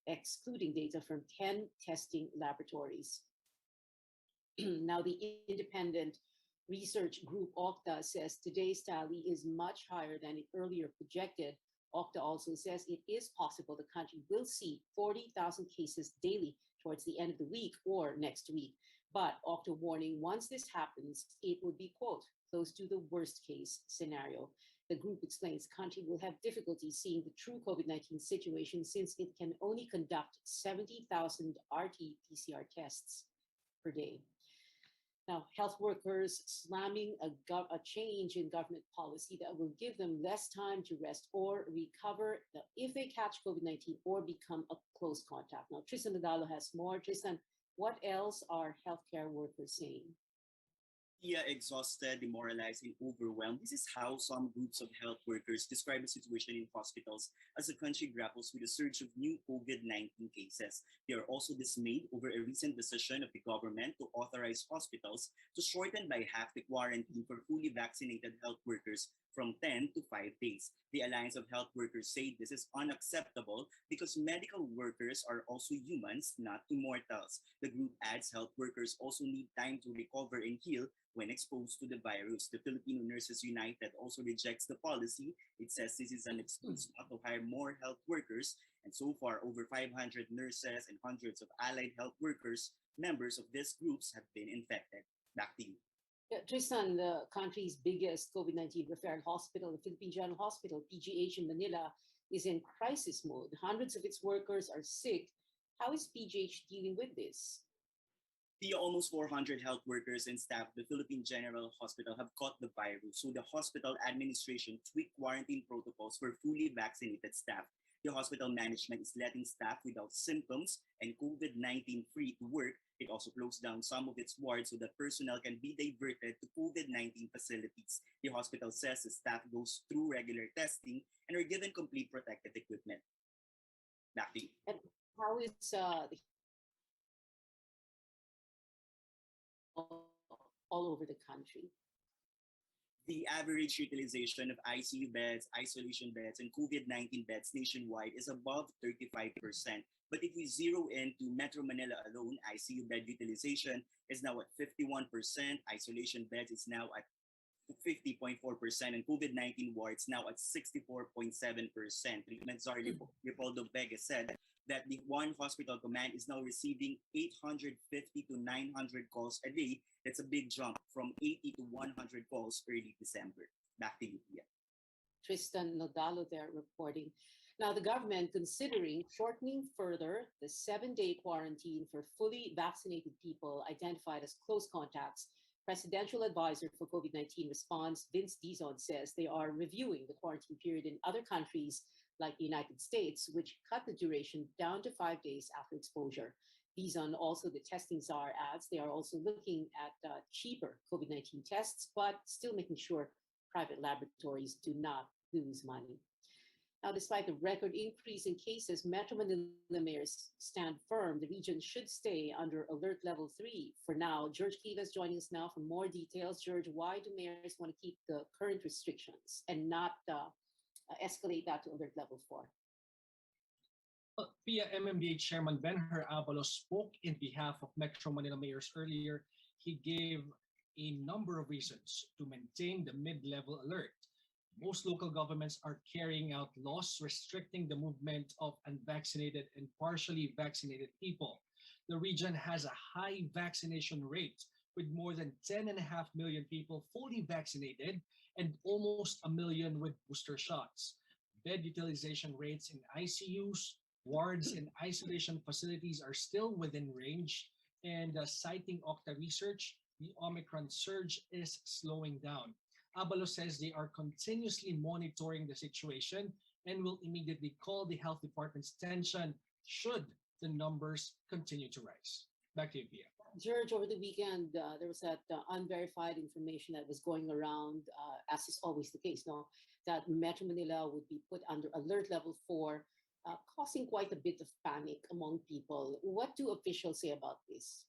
excluding data from 10 testing laboratories. Now, the independent research group Okta says today's tally is much higher than it earlier projected. Okta also says it is possible the country will see 40,000 cases daily towards the end of the week or next week. But Okta warning once this happens, it would be, quote, close to the worst case scenario. The group explains the country will have difficulty seeing the true COVID-19 situation since it can only conduct 70,000 RT-PCR tests per day. Now, health workers slamming a change in government policy that will give them less time to rest or recover if they catch COVID-19 or become a close contact. Now, Tristan Nadalo has more. Tristan, what else are healthcare workers saying? Yeah, exhausted, demoralized, and overwhelmed. This is how some groups of health workers describe the situation in hospitals as the country grapples with a surge of new COVID-19 cases. They are also dismayed over a recent decision of the government to authorize hospitals to shorten by half the quarantine for fully vaccinated health workers from 10 to 5 days. The Alliance of Health Workers say this is unacceptable because medical workers are also humans, not immortals. The group adds health workers also need time to recover and heal when exposed to the virus. The Filipino Nurses United also rejects the policy. It says this is an excuse not to hire more health workers. And so far, over 500 nurses and hundreds of allied health workers, members of these groups, have been infected. Back to you. Yeah, Tristan, the country's biggest COVID-19 referral hospital, the Philippine General Hospital, PGH in Manila, is in crisis mode. Hundreds of its workers are sick. How is PGH dealing with this? The almost 400 health workers and staff of the Philippine General Hospital have caught the virus, so the hospital administration tweaked quarantine protocols for fully vaccinated staff. The hospital management is letting staff without symptoms and COVID-19 free to work. It also closed down some of its wards so that personnel can be diverted to COVID-19 facilities. The hospital says the staff goes through regular testing and are given complete protective equipment. Back to you. And how is the all over the country? The average utilization of ICU beds, isolation beds, and COVID-19 beds nationwide is above 35%. But if we zero into Metro Manila alone, ICU bed utilization is now at 51%, isolation beds is now at 50.4%, and COVID-19 wards now at 64.7%. Treatment Czar Leopoldo Vega said that the one hospital command is now receiving 850 to 900 calls a day. That's a big jump from 80 to 100 calls early December. Back to you, Pia. Tristan Nodalo there reporting. Now, the government considering shortening further the 7-day quarantine for fully vaccinated people identified as close contacts. Presidential advisor for COVID-19 response, Vince Dizon, says they are reviewing the quarantine period in other countries like the United States, which cut the duration down to 5 days after exposure. Dizon, also the testing czar, adds they are also looking at cheaper COVID-19 tests, but still making sure private laboratories do not lose money. Now, despite the record increase in cases, Metro Manila mayors stand firm. The region should stay under alert level 3 for now. George Kiva is joining us now for more details. George, why do mayors want to keep the current restrictions and not escalate that to alert level 4? Via MMDA Chairman Ben-Hur Avalos spoke in behalf of Metro Manila mayors earlier. He gave a number of reasons to maintain the mid-level alert. Most local governments are carrying out laws restricting the movement of unvaccinated and partially vaccinated people. The region has a high vaccination rate with more than 10.5 million people fully vaccinated and almost 1 million with booster shots. Bed utilization rates in ICUs, wards, and isolation facilities are still within range, and citing Okta research, the Omicron surge is slowing down. Avalos says they are continuously monitoring the situation and will immediately call the health department's attention should the numbers continue to rise. Back to you, Pia. George, over the weekend, there was that unverified information that was going around, as is always the case, no, that Metro Manila would be put under alert level 4, causing quite a bit of panic among people. What do officials say about this?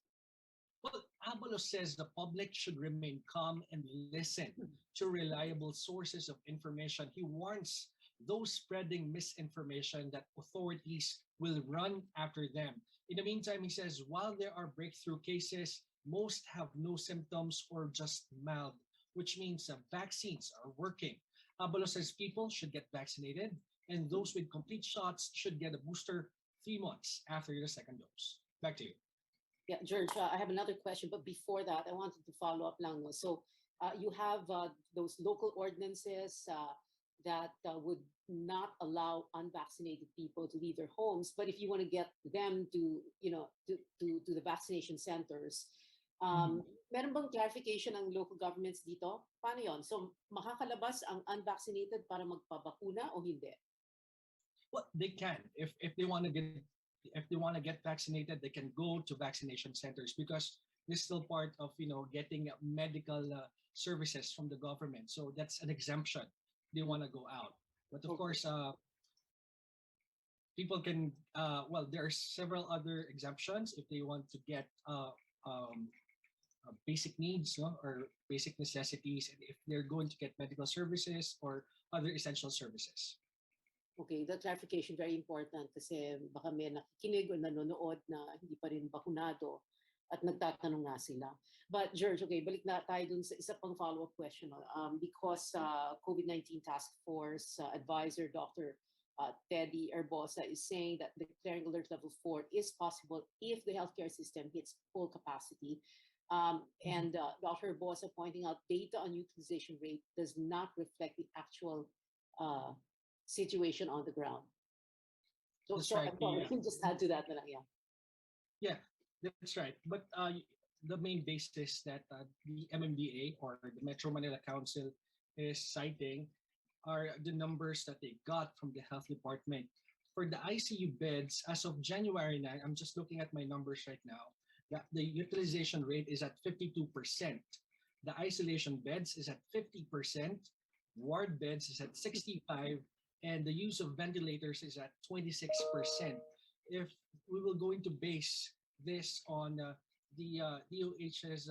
Well, Avalos says the public should remain calm and listen to reliable sources of information. He warns those spreading misinformation that authorities will run after them. In the meantime, he says, while there are breakthrough cases, most have no symptoms or just mild, which means vaccines are working. Abalos says people should get vaccinated, and those with complete shots should get a booster 3 months after the second dose. Back to you. Yeah, George, I have another question, but before that, I wanted to follow up lang. No? So you have those local ordinances that would not allow unvaccinated people to leave their homes, but if you want to get them to, to the vaccination centers, Mhm. meron bang clarification ng local governments dito? Paano yon? So makakalabas ang unvaccinated para magpabakuna o hindi? Well, they can if they want to get vaccinated, they can go to vaccination centers because this is still part of getting medical services from the government. So that's an exemption. They want to go out, but of Okay. course, people can. Well, there are several other exemptions if they want to get basic needs, no, or basic necessities, and if they're going to get medical services or other essential services. Okay, that clarification very important kasi baka may nakikinig o nanonood na hindi pa rin bakunado at nagtatanong nga sila. But George, okay, balik na tayo dun sa isa pang follow-up question. No? Because COVID-19 Task Force Advisor Dr. Teddy Erbosa is saying that declaring alert level 4 is possible if the healthcare system hits full capacity. And Dr. Erbosa pointing out data on utilization rate does not reflect the actual situation on the ground. So, That's so right. I'm sorry, just add to that na lang, yeah. Yeah, that's right. But the main basis that the MMDA or the Metro Manila Council is citing are the numbers that they got from the health department. For the ICU beds, as of January 9, I'm just looking at my numbers right now, the utilization rate is at 52%. The isolation beds is at 50%, ward beds is at 65, and the use of ventilators is at 26%. If we will going to base this on the DOH's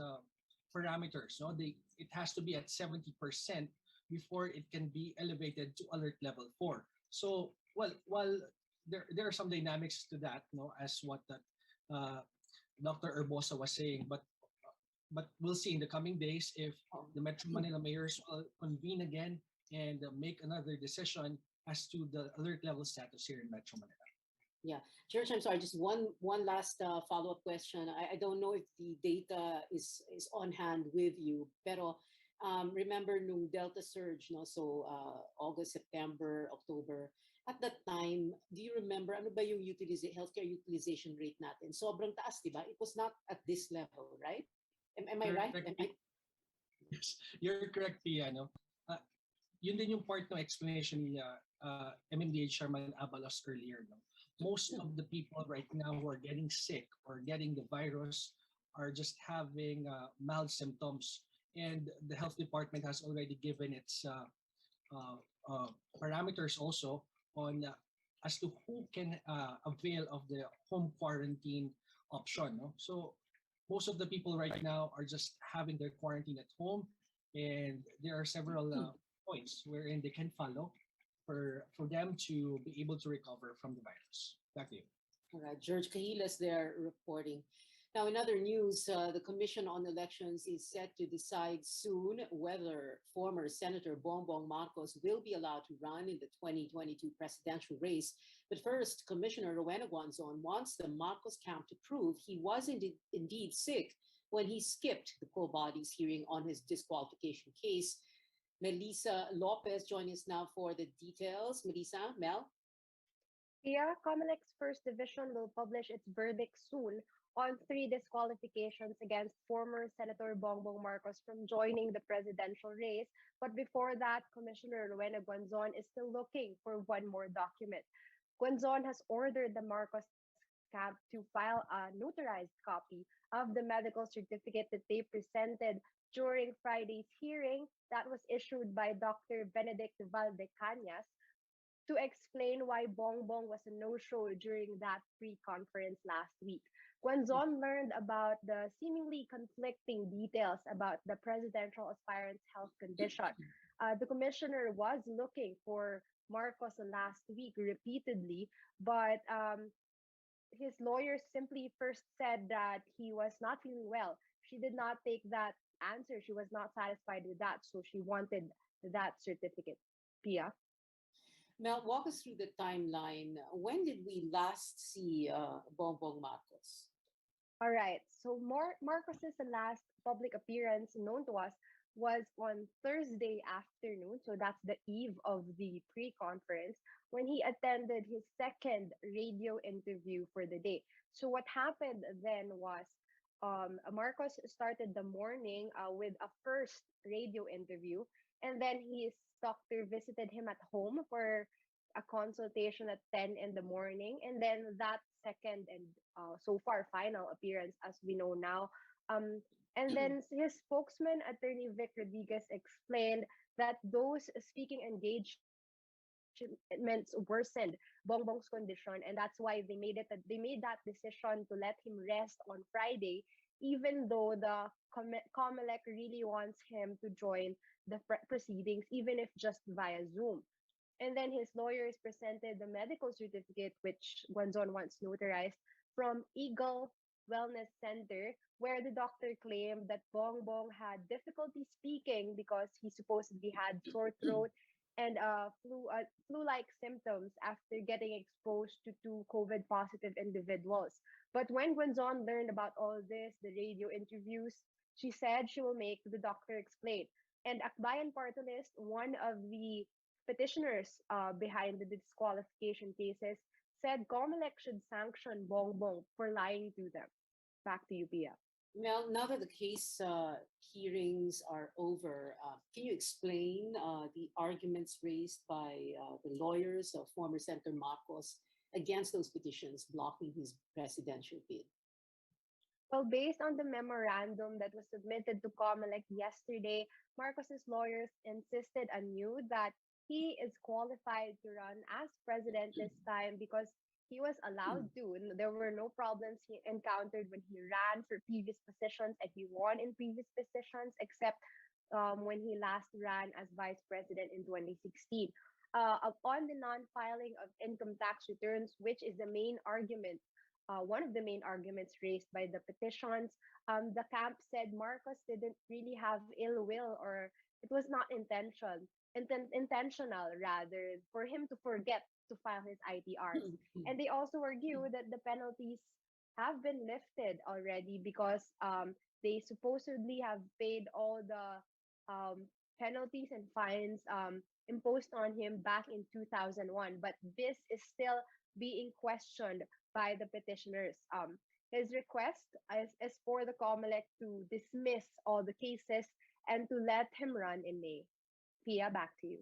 parameters, no, it has to be at 70% before it can be elevated to alert level 4. So, well, while there are some dynamics to that, no, as what that Dr. Urbosa was saying, but we'll see in the coming days if the Metro Manila mayors will convene again and make another decision as to the alert level status here in Metro Manila. Yeah, George, I'm sorry. Just one last follow-up question. I don't know if the data is on hand with you, pero remember nung Delta surge, no? So August, September, October. At that time, do you remember ano ba yung healthcare utilization rate natin? Sobrang taas, di ba? It was not at this level, right? Am I right? Correct. Yes, you're correct, Pia. No? Yun din yung part ng explanation ni MMDA Chairman Abalos earlier. No? Most of the people right now who are getting sick or getting the virus are just having mild symptoms. And the health department has already given its parameters also on as to who can avail of the home quarantine option. No? So most of the people right now are just having their quarantine at home, and there are several points wherein they can follow for them to be able to recover from the virus. Back to you. All right, George Cahilas there reporting. Now, in other news, the Commission on Elections is set to decide soon whether former Senator Bongbong Marcos will be allowed to run in the 2022 presidential race. But first, Commissioner Rowena Guanzon wants the Marcos camp to prove he was indeed sick when he skipped the full body's hearing on his disqualification case. Melissa Lopez joining us now for the details. Melissa, Mel? Yeah, COMELEC's First Division will publish its verdict soon on 3 disqualifications against former Senator Bongbong Marcos from joining the presidential race. But before that, Commissioner Rowena Guanzon is still looking for one more document. Guanzon has ordered the Marcos camp to file a notarized copy of the medical certificate that they presented during Friday's hearing that was issued by Dr. Benedict Valdecañas to explain why Bongbong was a no-show during that pre-conference last week. Guanzon learned about the seemingly conflicting details about the presidential aspirant's health condition. The commissioner was looking for Marcos last week repeatedly, but his lawyer simply first said that he was not feeling well. She did not take that answer. She was not satisfied with that, so she wanted that certificate. Pia. Mel, walk us through the timeline. When did we last see Bongbong Marcos? All right. So Marcos's last public appearance known to us was on Thursday afternoon. So that's the eve of the pre-conference when he attended his second radio interview for the day. So what happened then was Marcos started the morning with a first radio interview, and then his doctor visited him at home for a consultation at 10 in the morning, and then that second and so far final appearance, as we know now. Um, and then his spokesman, Attorney Vic Rodriguez, explained that those speaking engagements worsened Bongbong's condition, and that's why they made that decision to let him rest on Friday, even though the Comelec really wants him to join the proceedings, even if just via Zoom. And then his lawyers presented the medical certificate, which Guanzon once notarized, from Eagle Wellness Center, where the doctor claimed that Bongbong had difficulty speaking because he supposedly had sore throat and flu-like symptoms after getting exposed to two COVID positive individuals. But when Guanzon learned about all this, the radio interviews, she said she will make the doctor explain. And Akbayan Party List, one of the petitioners behind the disqualification cases, said COMELEC should sanction Bongbong for lying to them. Back to you, Pia. Mel, now that the case hearings are over, can you explain the arguments raised by the lawyers of former Senator Marcos against those petitions blocking his presidential bid? Well, based on the memorandum that was submitted to COMELEC yesterday, Marcos's lawyers insisted anew that he is qualified to run as president this time because he was allowed to. There were no problems he encountered when he ran for previous positions and he won in previous positions, except when he last ran as vice president in 2016. Upon the non-filing of income tax returns, which is the main argument, one of the main arguments raised by the petitions, the camp said Marcos didn't really have ill will, or it was not intentional rather, for him to forget to file his ITRs. And they also argue that the penalties have been lifted already because they supposedly have paid all the penalties and fines imposed on him back in 2001. But this is still being questioned by the petitioners. His request is for the COMELEC to dismiss all the cases and to let him run in May. Pia, back to you.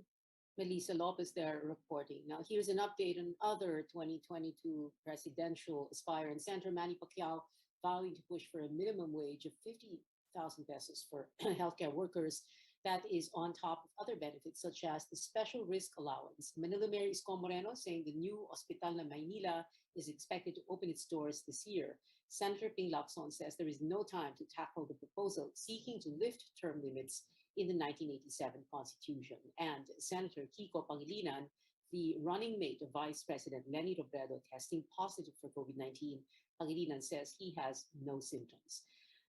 Melissa Lopez there reporting. Now, here's an update on other 2022 presidential aspirants. Senator Manny Pacquiao vowing to push for a minimum wage of 50,000 pesos for healthcare workers. That is on top of other benefits such as the special risk allowance. Manila Mayor Isko Moreno saying the new Hospital na Maynila is expected to open its doors this year. Senator Ping Lacson says there is no time to tackle the proposal seeking to lift term limits in the 1987 Constitution. And Senator Kiko Pangilinan, the running mate of Vice President Leni Robredo, testing positive for COVID-19. Pangilinan says he has no symptoms.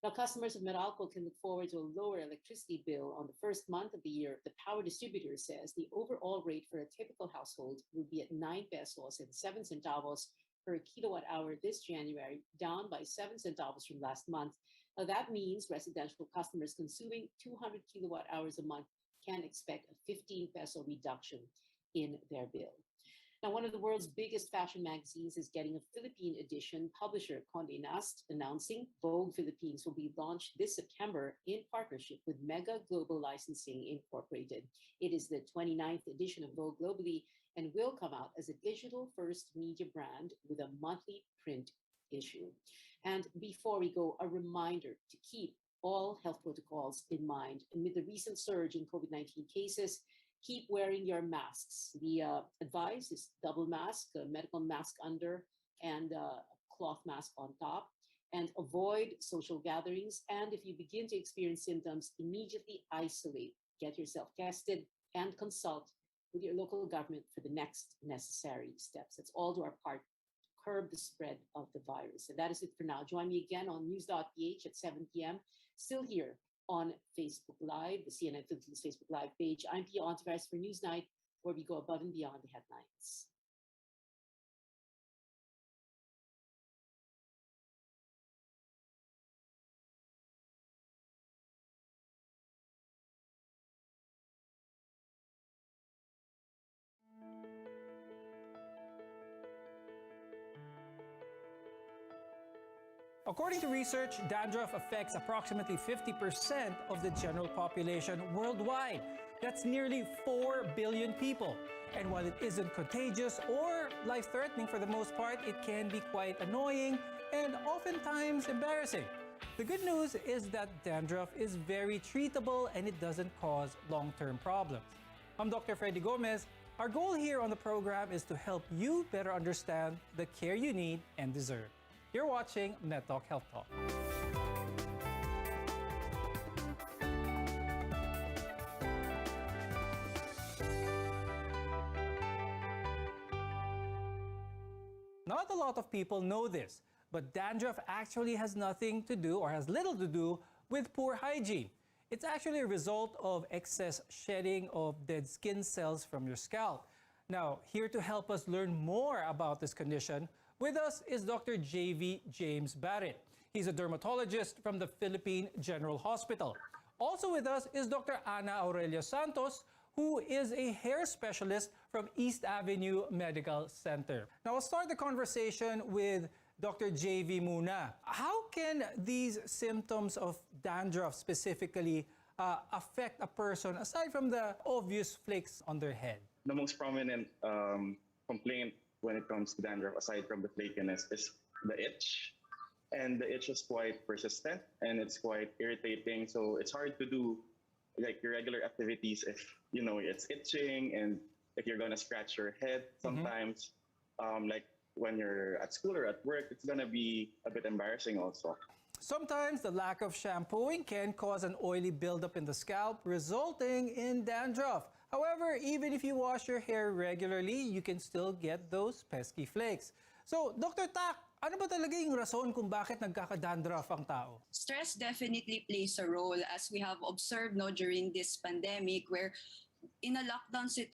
Now, customers of Meralco can look forward to a lower electricity bill on the first month of the year. The power distributor says the overall rate for a typical household will be at 9 pesos and 7 centavos per kilowatt hour this January, down by 7 centavos from last month. Now, that means residential customers consuming 200 kilowatt hours a month can expect a 15 peso reduction in their bill. Now, one of the world's biggest fashion magazines is getting a Philippine edition. Publisher Condé Nast announcing Vogue Philippines will be launched this September in partnership with Mega Global Licensing Incorporated. It is the 29th edition of Vogue globally and will come out as a digital-first media brand with a monthly print issue. And before we go, a reminder to keep all health protocols in mind. Amid the recent surge in COVID-19 cases, keep wearing your masks. The advice is double mask, a medical mask under, and a cloth mask on top. And avoid social gatherings. And if you begin to experience symptoms, immediately isolate. Get yourself tested and consult with your local government for the next necessary steps. Let's all do our part to curb the spread of the virus. And that is it for now. Join me again on news.ph at 7 p.m. Still here on Facebook Live, the CNN Philippines Facebook Live page. I'm Pia Ontiveros for Newsnight, where we go above and beyond the headlines. According to research, dandruff affects approximately 50% of the general population worldwide. That's nearly 4 billion people. And while it isn't contagious or life-threatening for the most part, it can be quite annoying and oftentimes embarrassing. The good news is that dandruff is very treatable and it doesn't cause long-term problems. I'm Dr. Freddy Gomez. Our goal here on the program is to help you better understand the care you need and deserve. You're watching NetTalk Health Talk. Not a lot of people know this, but dandruff actually has nothing to do or has little to do with poor hygiene. It's actually a result of excess shedding of dead skin cells from your scalp. Now, here to help us learn more about this condition, with us is Dr. J.V. James Barrett. He's a dermatologist from the Philippine General Hospital. Also with us is Dr. Ana Aurelia Santos, who is a hair specialist from East Avenue Medical Center. Now, I'll start the conversation with Dr. J.V. muna. How can these symptoms of dandruff specifically affect a person aside from the obvious flakes on their head? The most prominent complaint when it comes to dandruff, aside from the flakiness, is the itch. And the itch is quite persistent and it's quite irritating. So it's hard to do like your regular activities if you know it's itching and if you're gonna scratch your head sometimes. Like when you're at school or at work, it's gonna be a bit embarrassing also. Sometimes the lack of shampooing can cause an oily buildup in the scalp, resulting in dandruff. However, even if you wash your hair regularly, you can still get those pesky flakes. So, Dr. Tak, ano ba talaga yung rason kung bakit nagkaka-dandruff ang tao? Stress definitely plays a role, as we have observed during this pandemic, where in a lockdown situation,